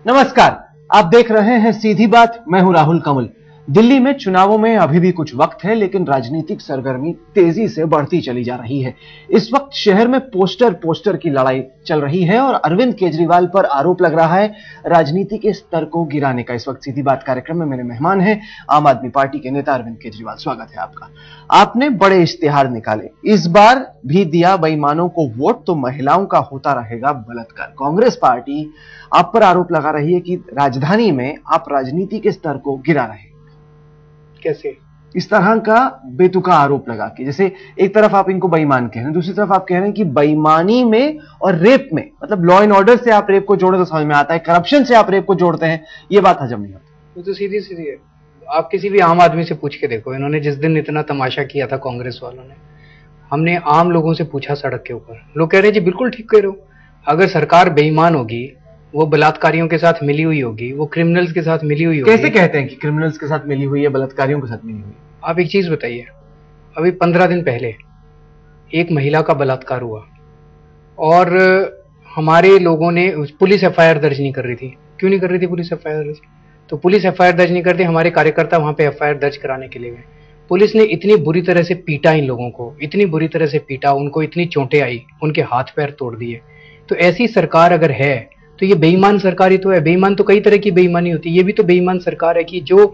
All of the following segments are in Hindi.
नमस्कार, आप देख रहे हैं सीधी बात। मैं हूं राहुल कंवल। दिल्ली में चुनावों में अभी भी कुछ वक्त है, लेकिन राजनीतिक सरगर्मी तेजी से बढ़ती चली जा रही है। इस वक्त शहर में पोस्टर की लड़ाई चल रही है और अरविंद केजरीवाल पर आरोप लग रहा है राजनीति के स्तर को गिराने का। इस वक्त सीधी बात कार्यक्रम में मेरे मेहमान हैं आम आदमी पार्टी के नेता अरविंद केजरीवाल। स्वागत है आपका। आपने बड़े इश्तिहार निकाले, इस बार भी दिया बेईमानों को वोट तो महिलाओं का होता रहेगा बलात्कार। कांग्रेस पार्टी आप पर आरोप लगा रही है कि राजधानी में आप राजनीति के स्तर को गिरा रहे हैं। कैसे? इस तरह का बेतुका आरोप लगा के, जैसे एक तरफ आप इनको बेईमान कह रहे हैं, दूसरी तरफ आप कह रहे हैं कि बेईमानी में और रेप में, मतलब लॉ एंड ऑर्डर से आप रेप को जोड़े तो समझ में आता है, करप्शन से आप रेप को जोड़ते हैं, ये बात हजम नहीं होती। वो तो सीधी सीधी है। आप किसी भी आम आदमी से पूछ के देखो, इन्होंने जिस दिन इतना तमाशा किया था कांग्रेस वालों ने, हमने आम लोगों से पूछा सड़क के ऊपर, लोग कह रहे हैं जी बिल्कुल ठीक कह रहे हो। अगर सरकार बेईमान होगी, वो बलात्कारियों के साथ मिली हुई होगी, वो क्रिमिनल्स के साथ मिली हुई होगी। कैसे कहते हैं कि क्रिमिनल्स के साथ मिली हुई है, बलात्कारियों के साथ मिली हुई है? आप एक चीज बताइए, अभी 15 दिन पहले एक महिला का बलात्कार हुआ और हमारे लोगों ने, पुलिस एफआईआर दर्ज नहीं कर रही थी। क्यों नहीं कर रही थी पुलिस एफआईआर दर्ज? तो पुलिस एफआईआर दर्ज नहीं करती, हमारे कार्यकर्ता वहां पे एफआईआर दर्ज कराने के लिए गए। पुलिस ने इतनी बुरी तरह से पीटा इन लोगों को, इतनी बुरी तरह से पीटा, उनको इतनी चोटें आई, उनके हाथ पैर तोड़ दिए। तो ऐसी सरकार अगर है तो ये बेईमान सरकार ही तो है। बेईमान तो कई तरह की बेईमानी होती है, ये भी तो बेईमान सरकार है कि जो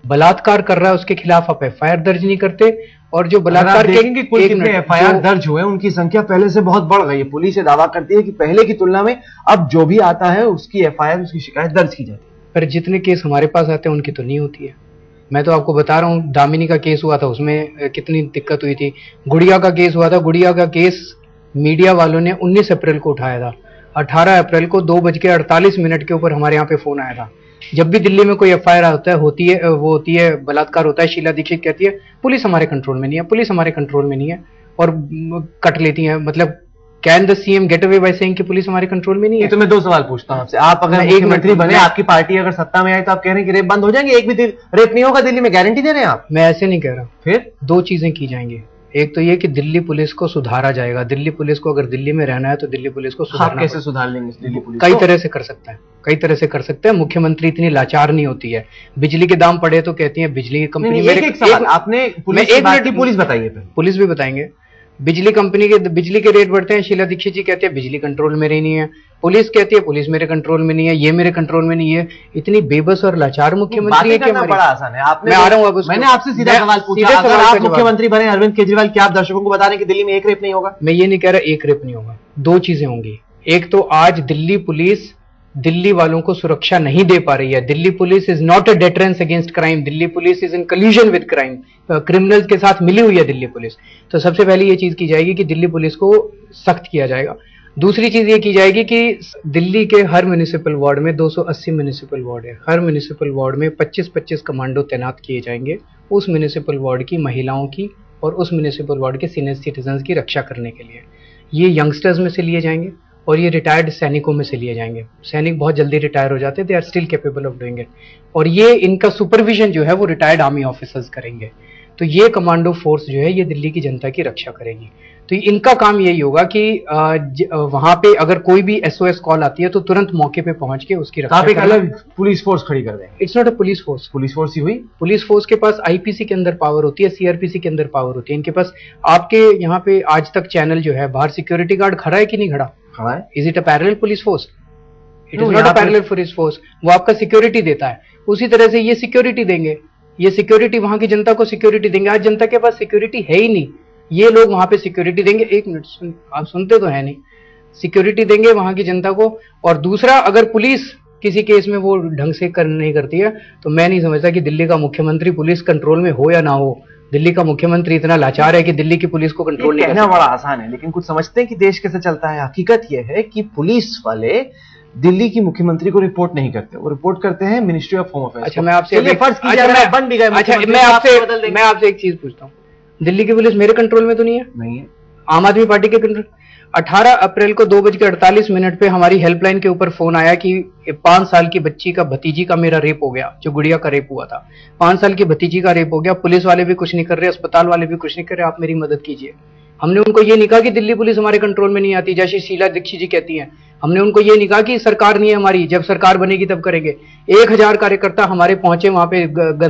बलात्कार कर रहा है उसके खिलाफ आप एफआईआर दर्ज नहीं करते, और जो बलात्कार के कुल कितने एफआईआर दर्ज हुए, उनकी संख्या पहले से बहुत बढ़ गई है। पुलिस ये दावा करती है कि पहले की तुलना में अब जो भी आता है उसकी एफआईआर, उसकी शिकायत दर्ज की जाती है। पर जितने केस हमारे पास आते हैं उनकी तो नहीं होती है। मैं तो आपको बता रहा हूँ, दामिनी का केस हुआ था, उसमें कितनी दिक्कत हुई थी। गुड़िया का केस हुआ था, गुड़िया का केस मीडिया वालों ने 19 अप्रैल को उठाया था। 18 अप्रैल को 2:48 के ऊपर हमारे यहाँ पे फोन आया था। जब भी दिल्ली में कोई एफआईआर होती है बलात्कार होता है, शीला दीक्षित कहती है पुलिस हमारे कंट्रोल में नहीं है, पुलिस हमारे कंट्रोल में नहीं है, और कट लेती है। मतलब can the CM get away by saying कि पुलिस हमारे कंट्रोल में नहीं है? तो मैं 2 सवाल पूछता हूं आपसे। आप अगर एक मंत्री बने, आपकी पार्टी अगर सत्ता में आए, तो आप कह रहे हैं कि रेप बंद हो जाएंगे, एक भी रेप नहीं होगा दिल्ली में, गारंटी दे रहे हैं आप? मैं ऐसे नहीं कह रहा। फिर 2 चीजें की जाएंगी। एक तो ये कि दिल्ली पुलिस को सुधारा जाएगा। दिल्ली पुलिस को, अगर दिल्ली में रहना है तो दिल्ली पुलिस को सुधारना। कैसे सुधार लेंगे दिल्ली पुलिस? कई तरह से कर सकते हैं, कई तरह से कर सकते हैं। मुख्यमंत्री इतनी लाचार नहीं होती है। बिजली के दाम पड़े तो कहती है बिजली की कंपनी। आपने पुलिस बताइए, पुलिस भी बताएंगे। बिजली कंपनी के बिजली के रेट बढ़ते हैं, शीला दीक्षित जी कहते हैं बिजली कंट्रोल में नहीं है। पुलिस कहती है पुलिस मेरे कंट्रोल में नहीं है, ये मेरे कंट्रोल में नहीं है। इतनी बेबस और लाचार मुख्यमंत्री है कि बड़ा आसान है। मैं आ रहा हूँ, मैंने आपसे सीधा सवाल पूछा, अगर आप मुख्यमंत्री बने अरविंद केजरीवाल, क्या आप दर्शकों को बता रहे हैं कि दिल्ली में एक रेप नहीं होगा? मैं ये नहीं कह रहा एक रेप नहीं होगा, 2 चीजें होंगी। एक तो आज दिल्ली पुलिस दिल्ली वालों को सुरक्षा नहीं दे पा रही है। Delhi police is not a deterrence against crime, Delhi police is in कल्यूजन with crime, criminals के साथ मिली हुई है दिल्ली पुलिस। तो सबसे पहले ये चीज की जाएगी कि दिल्ली पुलिस को सख्त किया जाएगा। दूसरी चीज ये की जाएगी कि दिल्ली के हर म्युनिसिपल वार्ड में 280 म्युनिसिपल वार्ड है, हर म्युनिसिपल वार्ड में 25-25 कमांडो तैनात किए जाएंगे उस म्युनिसिपल वार्ड की महिलाओं की और उस म्युनिसिपल वार्ड के सीनियर सिटीजन की रक्षा करने के लिए। ये यंगस्टर्स में से लिए जाएंगे और ये रिटायर्ड सैनिकों में से लिए जाएंगे। सैनिक बहुत जल्दी रिटायर हो जाते हैं, they are still capable of doing it. और ये इनका सुपरविजन जो है वो रिटायर्ड आर्मी ऑफिसर्स करेंगे। तो ये कमांडो फोर्स जो है ये दिल्ली की जनता की रक्षा करेगी। तो इनका काम यही होगा कि वहां पे अगर कोई भी एसओएस कॉल आती है तो तुरंत मौके पे पहुंच के उसकी रक्षा। आप एक अलग पुलिस फोर्स खड़ी कर देंगे? It's not a police force. Police force ही हुई। पुलिस फोर्स के पास आईपीसी के अंदर पावर होती है, सीआरपीसी के अंदर पावर होती है। इनके पास आपके यहाँ पे आज तक चैनल जो है, बाहर सिक्योरिटी गार्ड खड़ा है कि नहीं खड़ा? Is it a parallel police force? It is not a parallel police force. वो आपका सिक्योरिटी देता है, उसी तरह से ये सिक्योरिटी देंगे। ये सिक्योरिटी वहां की जनता को सिक्योरिटी देंगे। आज जनता के पास सिक्योरिटी है ही नहीं, ये लोग वहां पे सिक्योरिटी देंगे। एक मिनट आप सुनते तो है नहीं। सिक्योरिटी देंगे वहां की जनता को। और दूसरा, अगर पुलिस किसी केस में वो ढंग से नहीं करती है तो मैं नहीं समझता कि दिल्ली का मुख्यमंत्री पुलिस कंट्रोल में हो या ना हो। दिल्ली का मुख्यमंत्री इतना लाचार है कि दिल्ली की पुलिस को कंट्रोल नहीं करना। बड़ा आसान है, लेकिन कुछ समझते हैं कि देश कैसे चलता है। हकीकत यह है कि पुलिस वाले दिल्ली की मुख्यमंत्री को रिपोर्ट नहीं करते, वो रिपोर्ट करते हैं मिनिस्ट्री ऑफ होम अफेयर्स। अच्छा, मैं आपसे बन भी गए। अच्छा, मैं आपसे एक चीज पूछता हूँ, दिल्ली की पुलिस मेरे कंट्रोल में तो नहीं है? नहीं है। आम आदमी पार्टी के कंट्रोल। 18 अप्रैल को 2:48 पे हमारी हेल्पलाइन के ऊपर फोन आया कि 5 साल की बच्ची का, भतीजी का मेरा रेप हो गया, जो गुड़िया का रेप हुआ था। 5 साल की भतीजी का रेप हो गया, पुलिस वाले भी कुछ नहीं कर रहे, अस्पताल वाले भी कुछ नहीं कर रहे, आप मेरी मदद कीजिए। हमने उनको ये नहीं कहा कि दिल्ली पुलिस हमारे कंट्रोल में नहीं आती, जैसे शीला दीक्षित जी कहती हैं। हमने उनको ये नहीं कहा कि सरकार नहीं है हमारी, जब सरकार बनेगी तब करेंगे। 1000 कार्यकर्ता हमारे पहुंचे वहां पे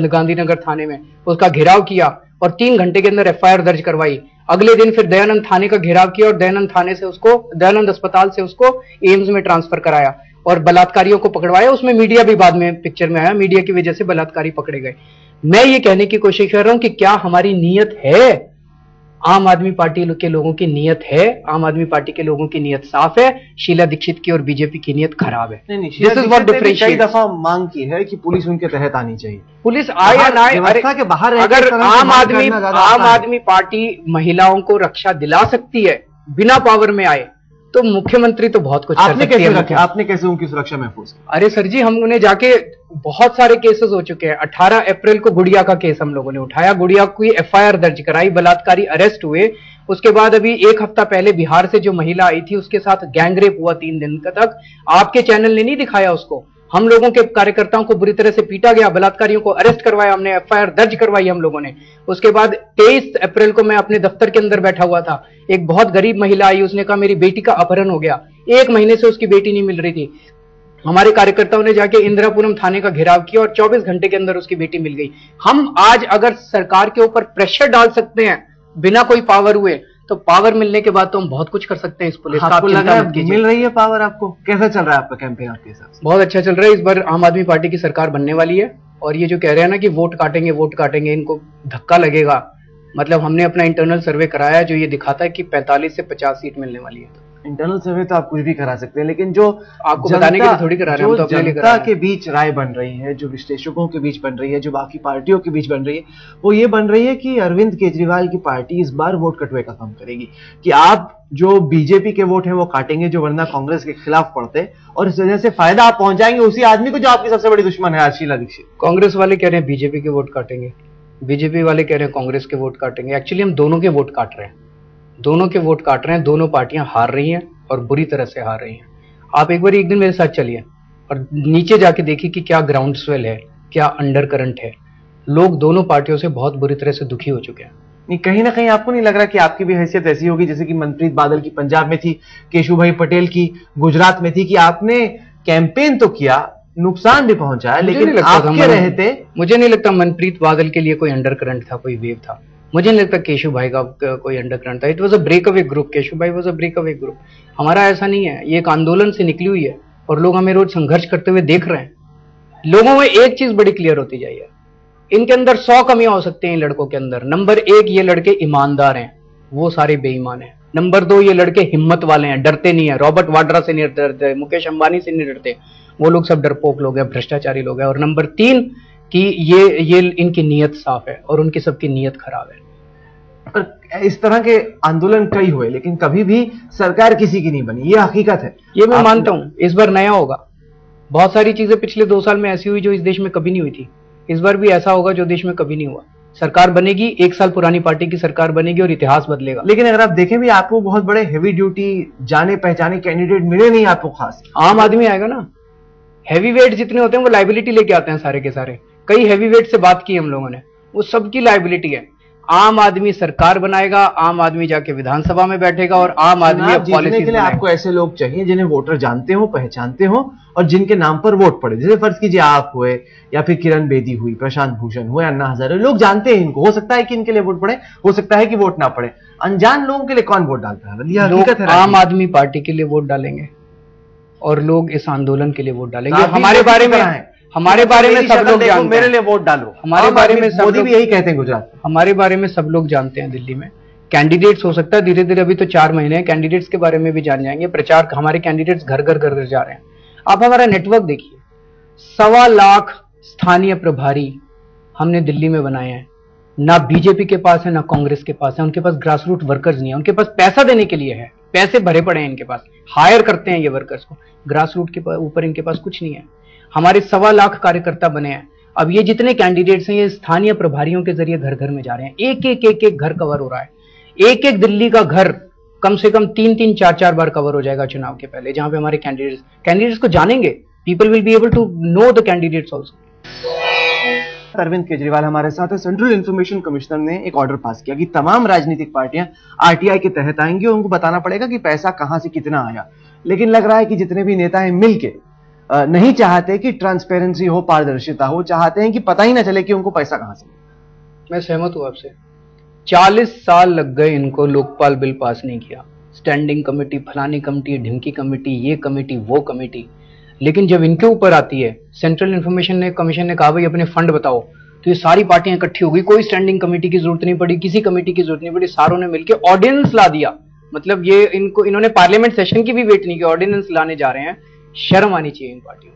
गांधीनगर थाने में, उसका घेराव किया और 3 घंटे के अंदर FIR दर्ज करवाई। अगले दिन फिर दयानंद थाने का घेराव किया और दयानंद थाने से उसको, दयानंद अस्पताल से उसको एम्स में ट्रांसफर कराया और बलात्कारियों को पकड़वाया। उसमें मीडिया भी बाद में पिक्चर में आया, मीडिया की वजह से बलात्कारी पकड़े गए। मैं ये कहने की कोशिश कर रहा हूं कि क्या हमारी नीयत है, आम आदमी पार्टी के लोगों की नीयत है, आम आदमी पार्टी के लोगों की नीयत साफ है, शीला दीक्षित की और बीजेपी की नीयत खराब है। नहीं, दिस इज व्हाट डिफरेंशिएट। कई दफा मांग की है कि पुलिस उनके तहत आनी चाहिए, पुलिस आए या ना आए, के बाहर। अगर आम आदमी पार्टी महिलाओं को रक्षा दिला सकती है बिना पावर में आए, तो मुख्यमंत्री तो बहुत कुछ कर सकती है। आपने कैसे उनकी सुरक्षा महफूज की? अरे सर जी, हमने जाके बहुत सारे केसेस हो चुके हैं। 18 अप्रैल को गुड़िया का केस हम लोगों ने उठाया, गुड़िया की FIR दर्ज कराई, बलात्कारी अरेस्ट हुए। उसके बाद अभी 1 हफ्ता पहले बिहार से जो महिला आई थी उसके साथ गैंगरेप हुआ 3 दिन तक। आपके चैनल ने नहीं दिखाया उसको, हम लोगों के कार्यकर्ताओं को बुरी तरह से पीटा गया, बलात्कारियों को अरेस्ट करवाया हमने, FIR दर्ज करवाई हम लोगों ने। उसके बाद 23 अप्रैल को मैं अपने दफ्तर के अंदर बैठा हुआ था, एक बहुत गरीब महिला आई, उसने कहा मेरी बेटी का अपहरण हो गया, 1 महीने से उसकी बेटी नहीं मिल रही थी। हमारे कार्यकर्ताओं ने जाके इंदिरापुरम थाने का घेराव किया और 24 घंटे के अंदर उसकी बेटी मिल गई। हम आज अगर सरकार के ऊपर प्रेशर डाल सकते हैं बिना कोई पावर हुए, तो पावर मिलने के बाद तो हम बहुत कुछ कर सकते हैं इस पुलिस का। आपको लग रहा है मिल रही है पावर आपको? कैसा चल रहा है आपका कैंपेन आपके हिसाब से? बहुत अच्छा चल रहा है। इस बार आम आदमी पार्टी की सरकार बनने वाली है और ये जो कह रहे हैं ना कि वोट काटेंगे, इनको धक्का लगेगा। मतलब हमने अपना इंटरनल सर्वे कराया जो ये दिखाता है कि 45 से 50 सीट मिलने वाली है। इंटरनल सर्वे तो आप कुछ भी करा सकते हैं, लेकिन जो आपको बताने के लिए थोड़ी करा रहे हैं, हम तो अपने लिए करा रहे हैं। जनता के बीच राय बन रही है, जो विश्लेषकों के बीच बन रही है, जो बाकी पार्टियों के बीच बन रही है, वो ये बन रही है कि अरविंद केजरीवाल की पार्टी इस बार वोट कटवे का काम करेगी, कि आप जो बीजेपी के वोट है वो काटेंगे जो वरना कांग्रेस के खिलाफ पड़ते, और इस वजह से फायदा आप पहुंचाएंगे उसी आदमी को जो आपकी सबसे बड़ी दुश्मन है, शीला दीक्षित। कांग्रेस वाले कह रहे हैं बीजेपी के वोट काटेंगे, बीजेपी वाले कह रहे हैं कांग्रेस के वोट काटेंगे। एक्चुअली हम दोनों के वोट काट रहे हैं, दोनों पार्टियां हार रही हैं और बुरी तरह से हार रही हैं। आप एक दिन मेरे साथ चलिए और नीचे जाके देखिए कि क्या ग्राउंड स्वेल है, क्या अंडर करंट है। लोग दोनों पार्टियों से बहुत बुरी तरह से दुखी हो चुके हैं। नहीं, कहीं ना कहीं आपको नहीं लग रहा कि आपकी भी हैसियत ऐसी होगी जैसे कि मनप्रीत बादल की पंजाब में थी, केशुभाई पटेल की गुजरात में थी, कि आपने कैंपेन तो किया, नुकसान भी पहुंचाया, लेकिन आपके रहते मुझे नहीं लगता मनप्रीत बादल के लिए कोई अंडर करंट था, कोई वेव था। मुझे नहीं लगता केशु भाई का कोई अंडर करंट था। It was a break away group, Keshu भाई was a break away group. हमारा ऐसा नहीं है, ये एक आंदोलन से निकली हुई है और लोग हमें रोज संघर्ष करते हुए देख रहे हैं। लोगों में एक चीज बड़ी क्लियर होती जाए है, इनके अंदर 100 कमियां हो सकती हैं लड़कों के अंदर। नंबर 1, ये लड़के ईमानदार हैं, वो सारे बेईमान हैं। नंबर 2, ये लड़के हिम्मत वाले हैं, डरते नहीं है, रॉबर्ट वाड्रा से नहीं डरते, मुकेश अंबानी से नहीं डरते, वो लोग सब डरपोक लोग हैं, भ्रष्टाचारी लोग हैं। और नंबर 3 कि ये इनकी नीयत साफ है और उनकी सबकी नीयत खराब है। पर इस तरह के आंदोलन कई हुए, लेकिन कभी भी सरकार किसी की नहीं बनी, ये हकीकत है। ये मैं मानता हूं, इस बार नया होगा। बहुत सारी चीजें पिछले 2 साल में ऐसी हुई जो इस देश में कभी नहीं हुई थी, इस बार भी ऐसा होगा जो देश में कभी नहीं हुआ। सरकार बनेगी, 1 साल पुरानी पार्टी की सरकार बनेगी और इतिहास बदलेगा। लेकिन अगर आप देखें भी, आपको बहुत बड़े हेवी ड्यूटी जाने पहचाने कैंडिडेट मिले नहीं आपको खास। आम आदमी आएगा ना, हैवी वेट जितने होते हैं वो लाइबिलिटी लेके आते हैं सारे के सारे। कई हैवी वेट से बात की हम लोगों ने, वो सबकी लाइबिलिटी है। आम आदमी सरकार बनाएगा, आम आदमी जाके विधानसभा में बैठेगा और आम आदमी पॉलिसी के लिए आपको ऐसे लोग चाहिए जिन्हें वोटर जानते हो, पहचानते हो और जिनके नाम पर वोट पड़े। जैसे फर्ज कीजिए आप हुए, या फिर किरण बेदी हुई, प्रशांत भूषण हुए, अन्ना हजारे, लोग जानते हैं इनको। हो सकता है कि इनके लिए वोट पड़े, हो सकता है कि वोट ना पड़े। अनजान लोगों के लिए कौन वोट डालता है? लोग आम आदमी पार्टी के लिए वोट डालेंगे और लोग इस आंदोलन के लिए वोट डालेंगे। हमारे बारे में सब लोग जानते हैं, मेरे लिए वोट डालो। हमारे बारे में मोदी भी यही कहते हैं गुजरात में। हमारे बारे में सब लोग जानते हैं। दिल्ली में कैंडिडेट्स हो सकता है धीरे धीरे, अभी तो 4 महीने हैं, कैंडिडेट्स के बारे में भी जान जाएंगे। प्रचार, हमारे कैंडिडेट्स घर घर जा रहे हैं। आप हमारा नेटवर्क देखिए, 1.25 लाख स्थानीय प्रभारी हमने दिल्ली में बनाए हैं। ना बीजेपी के पास है, ना कांग्रेस के पास है। उनके पास ग्रास रूट वर्कर्स नहीं है, उनके पास पैसा देने के लिए है, पैसे भरे पड़े हैं इनके पास, हायर करते हैं ये वर्कर्स को। ग्रास रूट के ऊपर इनके पास कुछ नहीं है। हमारे 1.25 लाख कार्यकर्ता बने हैं। अब ये जितने कैंडिडेट्स हैं ये स्थानीय प्रभारियों के जरिए घर घर में जा रहे हैं। एक घर कवर हो रहा है। एक दिल्ली का घर कम से कम 3-3, 4-4 बार कवर हो जाएगा चुनाव के पहले, जहां पे हमारे कैंडिडेट्स को जानेंगे। People will be able to know the candidates also. Arvind Kejriwal हमारे साथ है। सेंट्रल इंफॉर्मेशन कमिश्नर ने एक ऑर्डर पास किया कि तमाम राजनीतिक पार्टियां आरटीआई के तहत आएंगी और उनको बताना पड़ेगा कि पैसा कहां से कितना आया। लेकिन लग रहा है कि जितने भी नेता हैं मिलके नहीं चाहते कि ट्रांसपेरेंसी हो, पारदर्शिता हो, चाहते हैं कि पता ही ना चले कि उनको पैसा कहां से। मैं सहमत हूं आपसे। 40 साल लग गए इनको लोकपाल बिल पास नहीं किया। स्टैंडिंग कमेटी, फलानी कमेटी, ढिमकी कमेटी, ये कमेटी, वो कमेटी। लेकिन जब इनके ऊपर आती है, सेंट्रल इंफॉर्मेशन कमीशन ने कहा भाई अपने फंड बताओ, तो ये सारी पार्टियां इकट्ठी हो गई। कोई स्टैंडिंग कमेटी की जरूरत नहीं पड़ी, किसी कमेटी की जरूरत नहीं पड़ी, सारों ने मिलकर ऑर्डिनेंस ला दिया। मतलब ये इन्होंने पार्लियामेंट सेशन की भी वेट नहीं की, ऑर्डिनेंस लाने जा रहे हैं। शर्म आनी चाहिए इन पार्टियों को।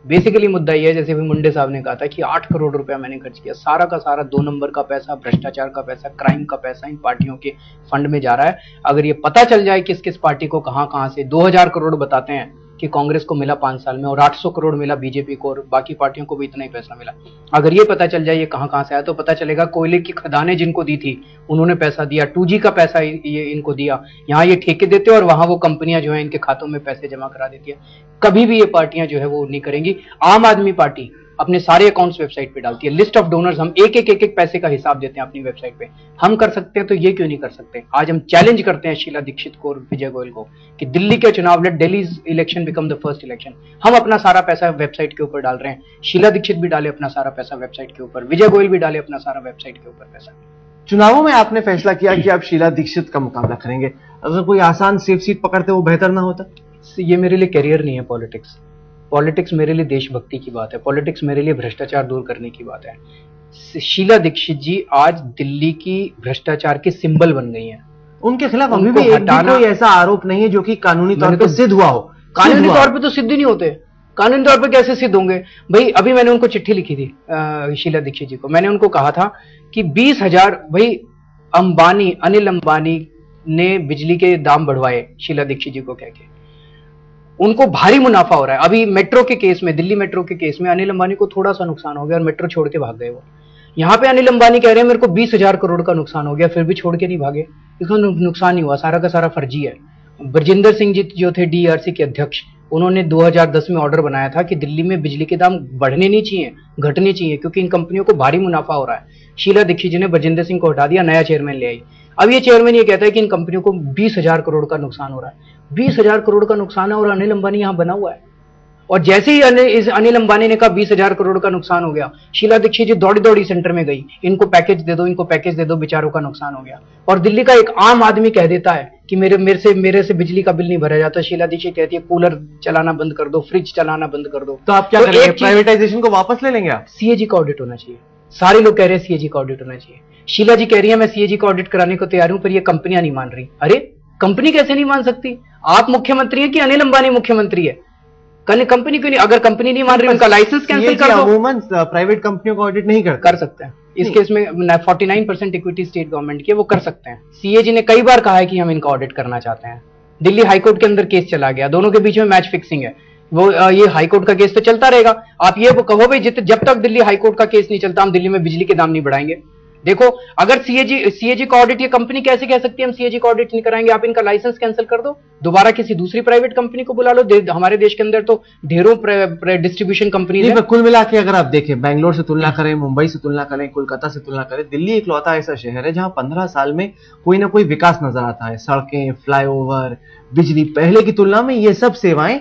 बेसिकली मुद्दा यह है, जैसे भी मुंडे साहब ने कहा था कि 8 करोड़ रुपया मैंने खर्च किया, सारा का सारा 2 नंबर का पैसा, भ्रष्टाचार का पैसा, क्राइम का पैसा इन पार्टियों के फंड में जा रहा है। अगर ये पता चल जाए किस किस पार्टी को कहां से 2000 करोड़ बताते हैं कि कांग्रेस को मिला 5 साल में और 800 करोड़ मिला बीजेपी को और बाकी पार्टियों को भी इतना ही पैसा मिला, अगर ये पता चल जाए ये कहां से आया, तो पता चलेगा कोयले की खदानें जिनको दी थी उन्होंने पैसा दिया, 2G का पैसा ये इनको दिया, यहाँ ये ठेके देते और वहां वो कंपनियां जो है इनके खातों में पैसे जमा करा देती है। कभी भी ये पार्टियां जो है वो नहीं करेंगी। आम आदमी पार्टी अपने सारे अकाउंट्स वेबसाइट पे डालती है, लिस्ट ऑफ डोनर्स, हम एक पैसे का हिसाब देते हैं अपनी वेबसाइट पे। हम कर सकते हैं तो ये क्यों नहीं कर सकते। आज हम चैलेंज करते हैं शीला दीक्षित को और विजय गोयल को कि दिल्ली के चुनाव, let Delhi election become the first election. हम अपना सारा पैसा वेबसाइट के ऊपर डाल रहे हैं। शीला दीक्षित भी डाले अपना सारा पैसा वेबसाइट के ऊपर, विजय गोयल भी डाले अपना सारा वेबसाइट के ऊपर पैसा। चुनावों में आपने फैसला किया कि आप शीला दीक्षित का मुकाबला करेंगे। अगर कोई आसान सेफ सीट पकड़ते वो बेहतर ना होता? ये मेरे लिए करियर नहीं है पॉलिटिक्स। पॉलिटिक्स मेरे लिए देशभक्ति की बात है, पॉलिटिक्स मेरे लिए भ्रष्टाचार दूर करने की बात है। शीला दीक्षित जी आज दिल्ली की भ्रष्टाचार की सिंबल बन गई हैं। उनके खिलाफ अभी भी एक भी कोई ऐसा आरोप नहीं है जो कि कानूनी तौर पर सिद्ध हुआ हो। कानूनी तौर पे तो सिद्ध ही नहीं होते। कानूनी तौर पे कैसे सिद्ध होंगे भाई? अभी मैंने उनको चिट्ठी लिखी थी शीला दीक्षित जी को। मैंने उनको कहा था कि 20,000 भाई अनिल अंबानी ने बिजली के दाम बढ़वाए शीला दीक्षित जी को कह के, उनको भारी मुनाफा हो रहा है। अभी मेट्रो के केस में, दिल्ली मेट्रो के केस में अनिल अंबानी को थोड़ा सा नुकसान हो गया और मेट्रो छोड़ के भाग गए वो। यहाँ पे अनिल अंबानी कह रहे हैं मेरे को 20,000 करोड़ का नुकसान हो गया, फिर भी छोड़ के नहीं भागे। इसका नुकसान नहीं हुआ, सारा का सारा फर्जी है। ब्रजेंद्र सिंह जी जो थे डीआरसी के अध्यक्ष, उन्होंने 2010 में ऑर्डर बनाया था कि दिल्ली में बिजली के दाम बढ़ने नहीं चाहिए, घटने चाहिए, क्योंकि इन कंपनियों को भारी मुनाफा हो रहा है। शीला दीक्षित जी ने ब्रजेंद्र सिंह को हटा दिया, नया चेयरमैन ले आई। अब ये चेयरमैन ये कहता है कि इन कंपनियों को 20,000 करोड़ का नुकसान हो रहा है। 20,000 करोड़ का नुकसान है और अनिल अंबानी यहां बना हुआ है। और जैसे ही अनिल अंबानी ने कहा 20,000 करोड़ का नुकसान हो गया, शीला दीक्षित जी दौड़ी दौड़ी सेंटर में गई, इनको पैकेज दे दो, इनको पैकेज दे दो, बेचारों का नुकसान हो गया। और दिल्ली का एक आम आदमी कह देता है कि मेरे से बिजली का बिल नहीं भरा जाता। शीला दीक्षित कहती है कूलर चलाना बंद कर दो, फ्रिज चलाना बंद कर दो। तो आप क्या करेंगे? प्राइवेटाइजेशन को वापस ले लेंगे आप? सीएजी का ऑडिट होना चाहिए। सारे लोग कह रहे हैं सीएजी का ऑडिट होना चाहिए। शीला जी कह रही है मैं सीएजी का ऑडिट कराने को तैयार हूं, पर ये कंपनियां नहीं मान रही। अरे कंपनी कैसे नहीं मान सकती? आप मुख्यमंत्री है कि अनिल अंबानी मुख्यमंत्री है? कंपनी क्यों नहीं? अगर कंपनी नहीं मान रही उनका लाइसेंस कैंसिल कर दो। अमूमन प्राइवेट कंपनियों का ऑडिट नहीं कर सकते हैं। इस केस में 49% इक्विटी स्टेट गवर्नमेंट की है, वो कर सकते हैं। सीएजी ने कई बार कहा है कि हम इनका ऑडिट करना चाहते हैं। दिल्ली हाईकोर्ट के अंदर केस चला गया, दोनों के बीच में मैच फिक्सिंग है। वो ये हाईकोर्ट का केस तो चलता रहेगा। आप ये कहो भाई जब तक दिल्ली हाईकोर्ट का केस नहीं चलता हम दिल्ली में बिजली के दाम नहीं बढ़ाएंगे। देखो अगर सीएजी का ऑडिट, ये कंपनी कैसे कह सकती है हम सीएजी का ऑडिट नहीं कराएंगे, आप इनका लाइसेंस कैंसिल कर दो, दोबारा किसी दूसरी प्राइवेट कंपनी को बुला लो। हमारे देश के अंदर तो ढेरों डिस्ट्रीब्यूशन कंपनी है। कुल मिला के अगर आप देखें, बैंगलोर से तुलना करें, मुंबई से तुलना करें, कोलकाता से तुलना करें, दिल्ली इकलौता ऐसा शहर है जहां 15 साल में कोई ना कोई विकास नजर आता है। सड़कें, फ्लाईओवर, बिजली, पहले की तुलना में ये सब सेवाएं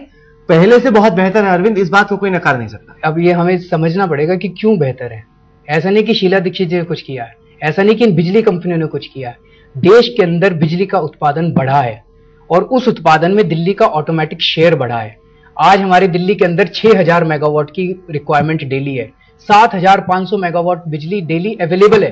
पहले से बहुत बेहतर है। अरविंद, इस बात को कोई नकार नहीं सकता। अब ये हमें समझना पड़ेगा कि क्यों बेहतर है। ऐसा नहीं कि शीला दीक्षित जी ने कुछ किया है, ऐसा नहीं कि इन बिजली कंपनियों ने कुछ किया है। देश के अंदर बिजली का उत्पादन बढ़ा है और उस उत्पादन में दिल्ली का ऑटोमेटिक शेयर बढ़ा है। आज हमारी दिल्ली के अंदर 6,000 मेगावाट की रिक्वायरमेंट डेली है, 7,500 मेगावाट बिजली डेली अवेलेबल है।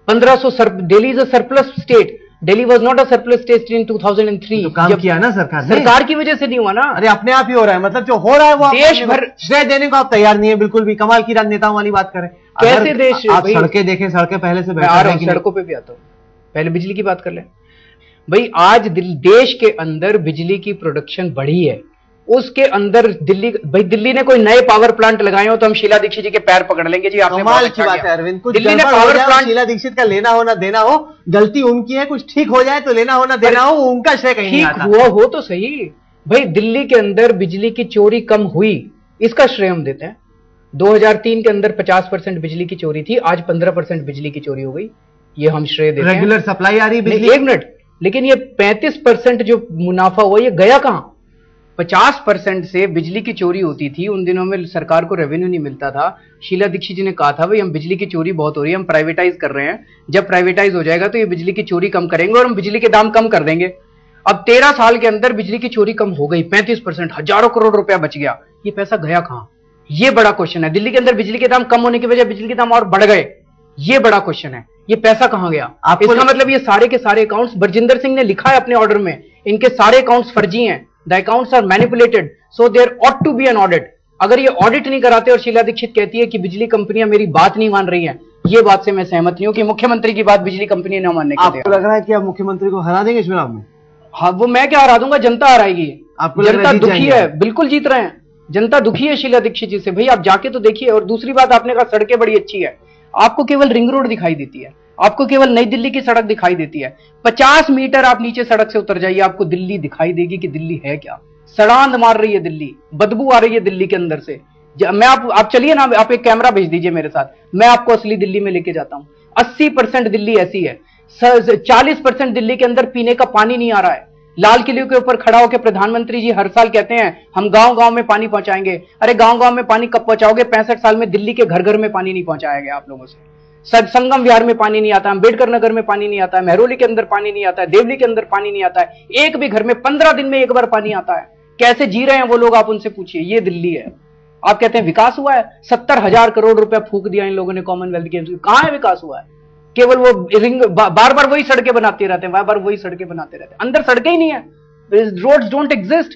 1500 Delhi is a surplus state. Delhi was not a surplus state in 2003। तो काम किया ना सरकार ने। सरकार की वजह से नहीं हुआ ना। अरे अपने आप ही हो रहा है। मतलब जो हो रहा है वो देश भर श्रेय देने को आप तैयार नहीं है बिल्कुल भी। कमाल की राजनेताओं वाली बात करें। कैसे देश, आप सड़कें देखें, सड़कें पहले से बेहतर हैं। सड़कों पे भी आता हूं, पहले बिजली की बात कर ले भाई। आज देश के अंदर बिजली की प्रोडक्शन बढ़ी है, उसके अंदर दिल्ली ने कोई नए पावर प्लांट लगाए हो तो हम शीला दीक्षित जी के पैर पकड़ लेंगे जी। आपने कमाल की बात है अरविंद। कुछ दिल्ली ने पावर प्लांट, शीला दीक्षित का लेना हो ना देना हो, गलती उनकी है। कुछ ठीक हो जाए तो लेना हो ना देना हो, उनका श्रेय कहीं नहीं आता। ठीक हुआ हो तो सही भाई। दिल्ली के अंदर बिजली की चोरी कम हुई, इसका श्रेय हम देते हैं। 2003 के अंदर 50% बिजली की चोरी थी, आज 15% बिजली की चोरी हो गई। ये हम श्रेय देते हैं। रेगुलर सप्लाई आ रही बिजली? एक मिनट, लेकिन ये 35% जो मुनाफा हुआ ये गया कहां? 50% से बिजली की चोरी होती थी, उन दिनों में सरकार को रेवेन्यू नहीं मिलता था। शीला दीक्षित जी ने कहा था भाई हम बिजली की चोरी बहुत हो रही है, हम प्राइवेटाइज कर रहे हैं, जब प्राइवेटाइज हो जाएगा तो ये बिजली की चोरी कम करेंगे और हम बिजली के दाम कम कर देंगे। अब 13 साल के अंदर बिजली की चोरी कम हो गई, 35%, हजारों करोड़ रुपया बच गया। ये पैसा गया कहां? ये बड़ा क्वेश्चन है। दिल्ली के अंदर बिजली के दाम कम होने की वजह बिजली के दाम और बढ़ गए, ये बड़ा क्वेश्चन है। ये पैसा कहां गया? इसका मतलब ये सारे के सारे अकाउंट्स, बरजिंदर सिंह ने लिखा है अपने ऑर्डर में, इनके सारे अकाउंट्स फर्जी हैं, the accounts are manipulated, so there ought to be an audit. अगर ये ऑडिट नहीं कराते और शीला दीक्षित कहती है कि बिजली कंपनियां मेरी बात नहीं मान रही हैं, ये बात से मैं सहमत नहीं हूं कि मुख्यमंत्री की बात बिजली कंपनी न मानने के लिए। आपको लग रहा है कि आप मुख्यमंत्री को हरा देंगे चुनाव में? हाँ, वो मैं क्या हरा दूंगा, जनता हराएगी। जनता दुखी है, बिल्कुल जीत रहे हैं, जनता दुखी है शीला दीक्षित जी से। भाई आप जाके तो देखिए। और दूसरी बात, आपने कहा सड़कें बड़ी अच्छी है, आपको केवल रिंग रोड दिखाई देती है, आपको केवल नई दिल्ली की सड़क दिखाई देती है। 50 मीटर आप नीचे सड़क से उतर जाइए, आपको दिल्ली दिखाई देगी कि दिल्ली है क्या। सड़ांध मार रही है दिल्ली, बदबू आ रही है दिल्ली के अंदर से। मैं आप चलिए ना, आप एक कैमरा भेज दीजिए मेरे साथ, मैं आपको असली दिल्ली में लेके जाता हूं। 80% दिल्ली ऐसी है, 40% दिल्ली के अंदर पीने का पानी नहीं आ रहा है। लाल किले के ऊपर खड़ा होकर प्रधानमंत्री जी हर साल कहते हैं हम गांव-गांव में पानी पहुंचाएंगे। अरे गांव-गांव में पानी कब पहुंचाओगे? 65 साल में दिल्ली के घर-घर में पानी नहीं पहुंचाया गया आप लोगों से। संगम विहार में पानी नहीं आता, अम्बेडकर नगर में पानी नहीं आता है, महरौली के अंदर पानी नहीं आता है, देवली के अंदर पानी नहीं आता है। एक भी घर में 15 दिन में एक बार पानी आता है। कैसे जी रहे हैं वो लोग, आप उनसे पूछिए। ये दिल्ली है। आप कहते हैं विकास हुआ है? 70,000 करोड़ रुपया फूंक दिया इन लोगों ने कॉमनवेल्थ गेम्स में। कहां है विकास हुआ है? केवल वो रिंग बार बार वही सड़कें बनाते रहते हैं, बार बार वही सड़कें बनाते रहते हैं, अंदर सड़कें ही नहीं है। Roads don't exist.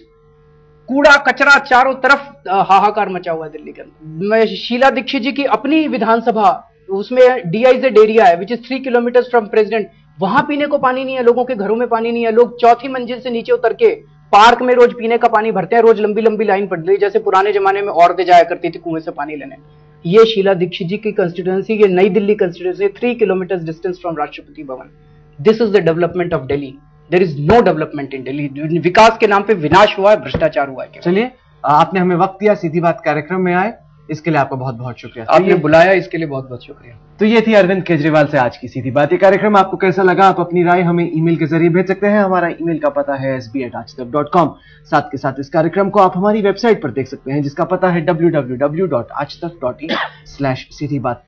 कूड़ा कचरा चारों तरफ हाहाकार मचा हुआ है दिल्ली के अंदर। शीला दीक्षित जी की अपनी विधानसभा, उसमें डीआईजेड एरिया है which is 3 kilometre from president, वहां पीने को पानी नहीं है, लोगों के घरों में पानी नहीं है। लोग चौथी मंजिल से नीचे उतर के पार्क में रोज पीने का पानी भरते हैं, रोज लंबी लंबी लाइन पड़ रही है, जैसे पुराने जमाने में औरतें जाया करती थी कुएं से पानी लेने। ये शीला दीक्षित जी की कंस्टिट्यूएंसी, ये नई Delhi constituency, 3 kilometre distance from Rashtrapati Bhavan. This is the development of Delhi. There is no development in Delhi. विकास के नाम पे विनाश हुआ है, भ्रष्टाचार हुआ है। चलिए, आपने हमें वक्त दिया, सीधी बात कार्यक्रम में आए, इसके लिए आपका बहुत बहुत शुक्रिया। आपने बुलाया, इसके लिए बहुत बहुत शुक्रिया। तो ये थी अरविंद केजरीवाल से आज की सीधी बात। ये कार्यक्रम आपको कैसा लगा? आप अपनी राय हमें ईमेल के जरिए भेज सकते हैं। हमारा ईमेल का पता है sb@aajtak.com। साथ के साथ इस कार्यक्रम को आप हमारी वेबसाइट पर देख सकते हैं, जिसका पता है www.aajtak.in/सीधी बात।